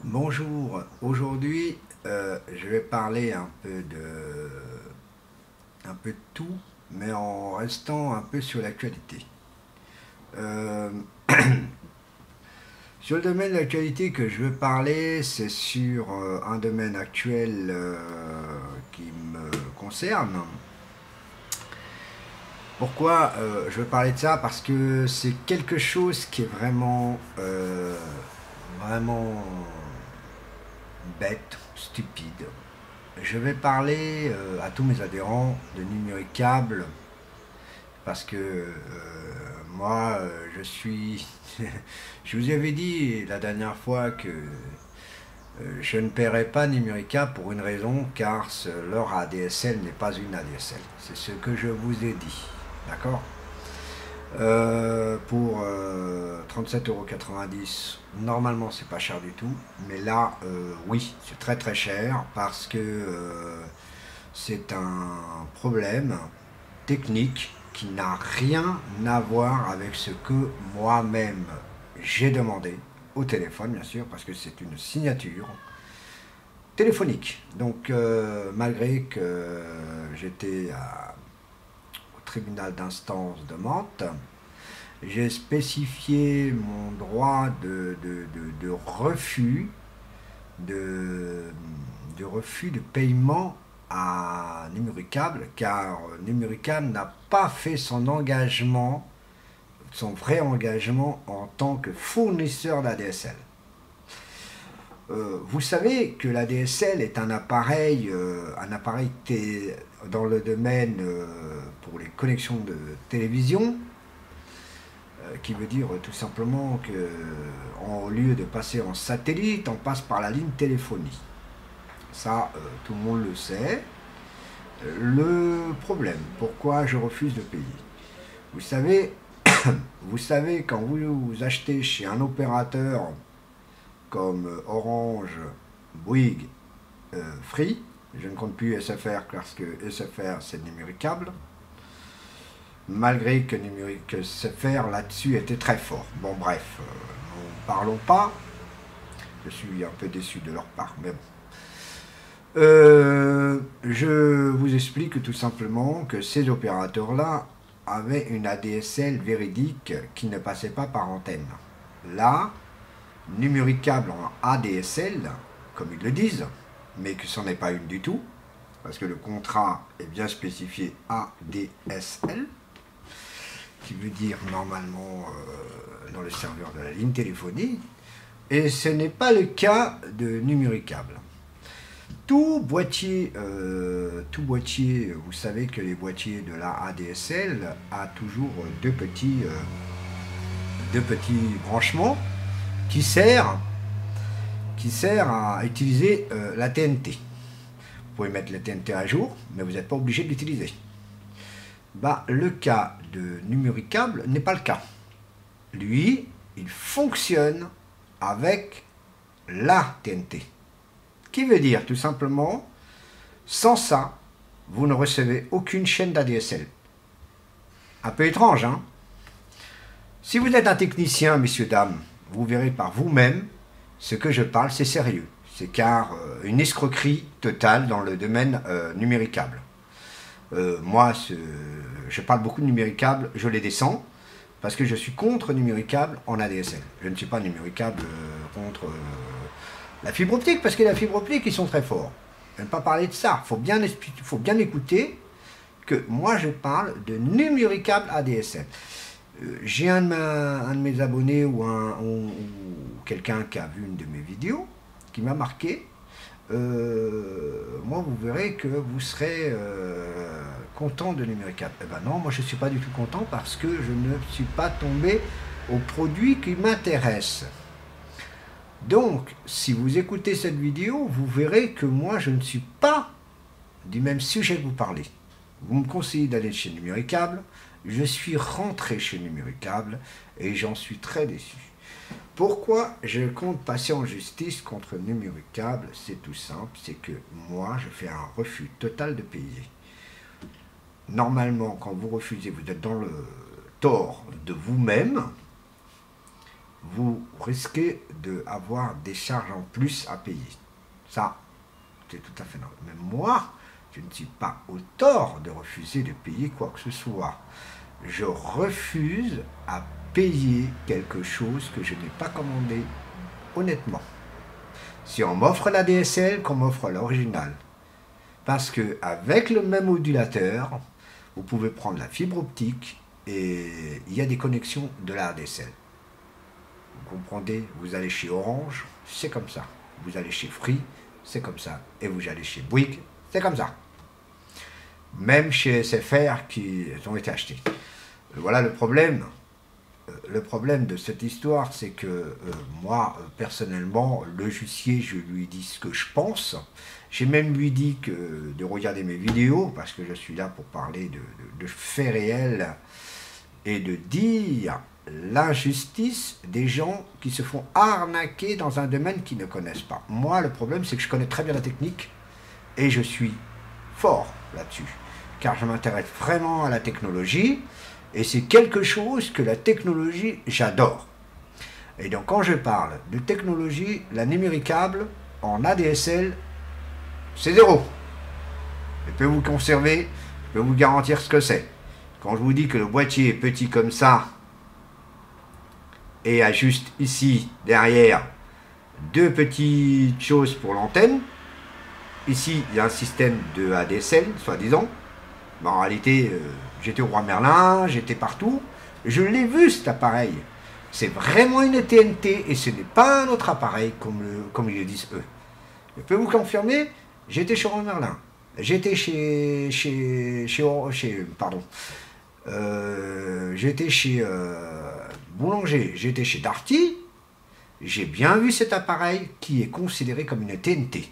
Bonjour, aujourd'hui je vais parler un peu de tout, mais en restant un peu sur l'actualité. Euh, Sur le domaine de l'actualité que je veux parler, c'est sur un domaine actuel qui me concerne. Pourquoi je veux parler de ça? Parce que c'est quelque chose qui est vraiment bête, stupide. Je vais parler à tous mes adhérents de Numéricable parce que moi, je suis. Je vous avais dit la dernière fois que je ne paierai pas Numéricable pour une raison, car leur ADSL n'est pas une ADSL. C'est ce que je vous ai dit. D'accord? Pour 37,90 €, normalement c'est pas cher du tout, mais là, oui, c'est très très cher parce que c'est un problème technique qui n'a rien à voir avec ce que moi-même j'ai demandé au téléphone, bien sûr, parce que c'est une signature téléphonique. Donc, malgré que j'étais au tribunal d'instance de Mantes, j'ai spécifié mon droit de refus de, de refus de paiement à Numéricable, car Numéricable n'a pas fait son engagement, son vrai engagement en tant que fournisseur d'ADSL. Vous savez que l'ADSL est un appareil dans le domaine pour les connexions de télévision, qui veut dire tout simplement que au lieu de passer en satellite, on passe par la ligne téléphonie. Ça, tout le monde le sait. Le problème, pourquoi je refuse de payer? Vous savez, vous savez quand vous achetez chez un opérateur comme Orange, Bouygues, Free, je ne compte plus SFR parce que SFR c'est Numéricable, malgré que SFR là-dessus était très fort. Bon bref, n'en parlons pas, je suis un peu déçu de leur part, mais bon. Je vous explique tout simplement que ces opérateurs-là avaient une ADSL véridique qui ne passait pas par antenne. Là, Numéricable en ADSL, comme ils le disent, mais que ce n'est pas une du tout, parce que le contrat est bien spécifié ADSL, qui veut dire normalement dans le serveur de la ligne téléphonie, et ce n'est pas le cas de Numéricable. Tout boîtier, vous savez que les boîtiers de la ADSL a toujours deux petits branchements qui servent à utiliser la TNT. Vous pouvez mettre la TNT à jour, mais vous n'êtes pas obligé de l'utiliser. Bah, le cas de Numéricable n'est pas le cas. Lui, il fonctionne avec la TNT. Qui veut dire tout simplement, sans ça, vous ne recevez aucune chaîne d'ADSL. Un peu étrange, hein? Si vous êtes un technicien, messieurs, dames, vous verrez par vous-même, ce que je parle, c'est sérieux. C'est car une escroquerie totale dans le domaine Numéricable. Moi, je parle beaucoup de Numéricable, je les descends, parce que je suis contre Numéricable en ADSL. Je ne suis pas Numéricable contre la fibre optique, parce que la fibre optique, ils sont très forts. Je ne vais pas parler de ça. Il faut bien écouter que moi, je parle de Numéricable ADSL. J'ai un de mes abonnés ou quelqu'un qui a vu une de mes vidéos qui m'a marqué. Moi, vous verrez que vous serez content de Numéricable. Eh ben non, moi je ne suis pas du tout content parce que je ne suis pas tombé au produit qui m'intéresse. Donc, si vous écoutez cette vidéo, vous verrez que moi je ne suis pas du même sujet que vous parlez. Vous me conseillez d'aller chez Numéricable, je suis rentré chez Numéricable et j'en suis très déçu. Pourquoi je compte passer en justice contre Numéricable? C'est tout simple, c'est que moi je fais un refus total de payer. Normalement, quand vous refusez, vous êtes dans le tort de vous-même. vous risquez d'avoir des charges en plus à payer. Ça, c'est tout à fait normal. Mais moi, je ne suis pas au tort de refuser de payer quoi que ce soit. Je refuse à payer quelque chose que je n'ai pas commandé, honnêtement. Si on m'offre la DSL, qu'on m'offre l'original. Parce qu'avec le même modulateur, vous pouvez prendre la fibre optique et il y a des connexions de la ADSL. Vous comprenez, vous allez chez Orange, c'est comme ça. Vous allez chez Free, c'est comme ça. Et vous allez chez Bouygues, c'est comme ça. Même chez SFR qui ont été achetés. Voilà le problème. Le problème de cette histoire, c'est que moi, personnellement, le Jussier, je lui dis ce que je pense. J'ai même lui dit de regarder mes vidéos, parce que je suis là pour parler de faits réels et de dire l'injustice des gens qui se font arnaquer dans un domaine qu'ils ne connaissent pas. Moi, le problème, c'est que je connais très bien la technique et je suis fort là-dessus, car je m'intéresse vraiment à la technologie. Et c'est quelque chose que la technologie, j'adore. Et donc quand je parle de technologie, la numéricable en ADSL, c'est zéro. Je peux vous conserver, je peux vous garantir ce que c'est. Quand je vous dis que le boîtier est petit comme ça, et a juste ici, derrière, deux petites choses pour l'antenne, ici, il y a un système de ADSL, soi-disant. Mais en réalité, j'étais au Roi Merlin, j'étais partout. Je l'ai vu cet appareil. C'est vraiment une TNT et ce n'est pas un autre appareil comme ils le disent eux. Je peux vous confirmer, j'étais chez Roi Merlin. J'étais j'étais chez Boulanger, j'étais chez Darty. J'ai bien vu cet appareil qui est considéré comme une TNT.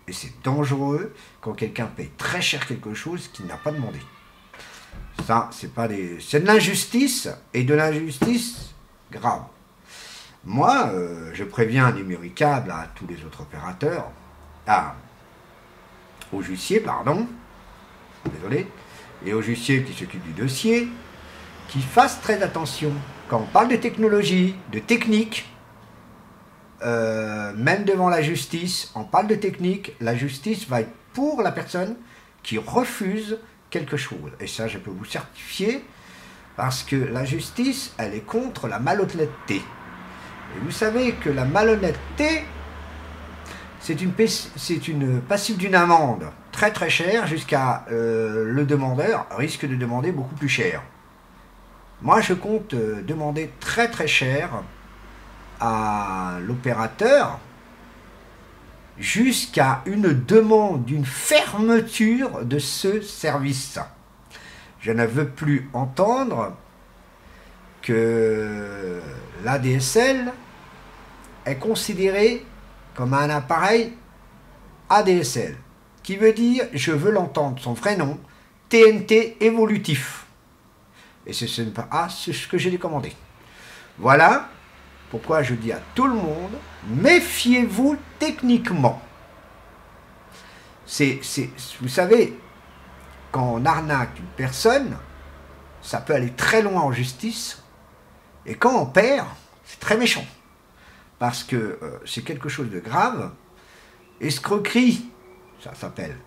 Et c'est dangereux quand quelqu'un paye très cher quelque chose qu'il n'a pas demandé. Ça, c'est de l'injustice, et de l'injustice grave. Moi, je préviens Numéricable à tous les autres opérateurs, au Jussier, pardon, désolé, et au Jussier qui s'occupe du dossier, qu'ils fassent très attention. Quand on parle de technologie, de technique, même devant la justice, on parle de technique, la justice va être pour la personne qui refuse quelque chose. Et ça, je peux vous certifier, parce que la justice, elle est contre la malhonnêteté. Et vous savez que la malhonnêteté, c'est une passible d'une amende très très chère, jusqu'à le demandeur risque de demander beaucoup plus cher. Moi, je compte demander très très cher à l'opérateur jusqu'à une demande d'une fermeture de ce service. Je ne veux plus entendre que l'ADSL est considéré comme un appareil ADSL, qui veut dire, je veux l'entendre, son vrai nom, TNT évolutif. Et c'est ce que j'ai commandé. Voilà pourquoi je dis à tout le monde, méfiez-vous techniquement. Vous savez, quand on arnaque une personne, ça peut aller très loin en justice, et quand on perd, c'est très méchant. Parce que c'est quelque chose de grave. Escroquerie, ça s'appelle.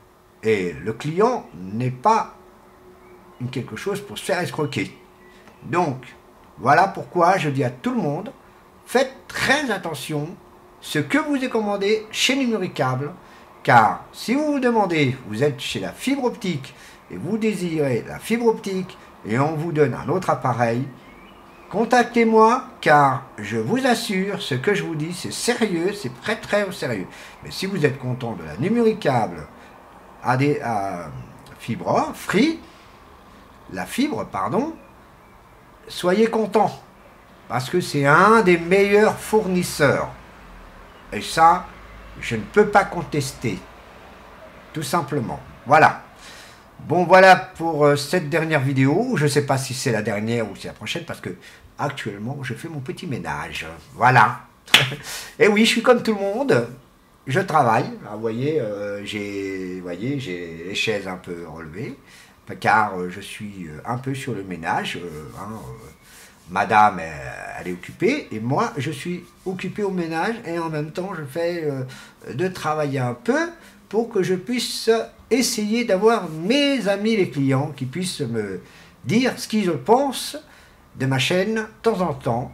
Et le client n'est pas quelque chose pour se faire escroquer. Donc, voilà pourquoi je dis à tout le monde, faites très attention ce que vous avez commandé chez Numéricable, car si vous vous demandez, vous êtes chez la fibre optique et vous désirez la fibre optique et on vous donne un autre appareil, contactez-moi, car je vous assure, ce que je vous dis, c'est sérieux, c'est très très au sérieux. Mais si vous êtes content de la Numéricable fibre free, la fibre, pardon, soyez content, parce que c'est un des meilleurs fournisseurs. Et ça, je ne peux pas contester, tout simplement. Voilà. Bon, voilà pour cette dernière vidéo. Je ne sais pas si c'est la dernière ou c'est la prochaine, parce que actuellement, je fais mon petit ménage. Voilà. Et oui, je suis comme tout le monde. Je travaille. Vous voyez, j'ai les chaises un peu relevées, car je suis un peu sur le ménage. Madame, elle est occupée, et moi, je suis occupé au ménage, et en même temps, je fais de travailler un peu pour que je puisse essayer d'avoir mes amis, les clients, qui puissent me dire ce qu'ils pensent de ma chaîne de temps en temps.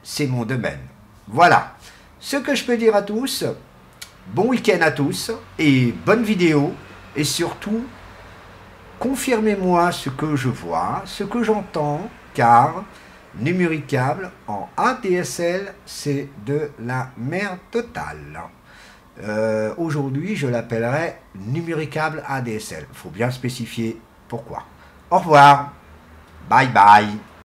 C'est mon domaine. Voilà. Ce que je peux dire à tous, bon week-end à tous, et bonne vidéo, et surtout, confirmez-moi ce que je vois, ce que j'entends, car Numéricable en ADSL, c'est de la merde totale. Aujourd'hui, je l'appellerai Numéricable ADSL. Il faut bien spécifier pourquoi. Au revoir. Bye bye.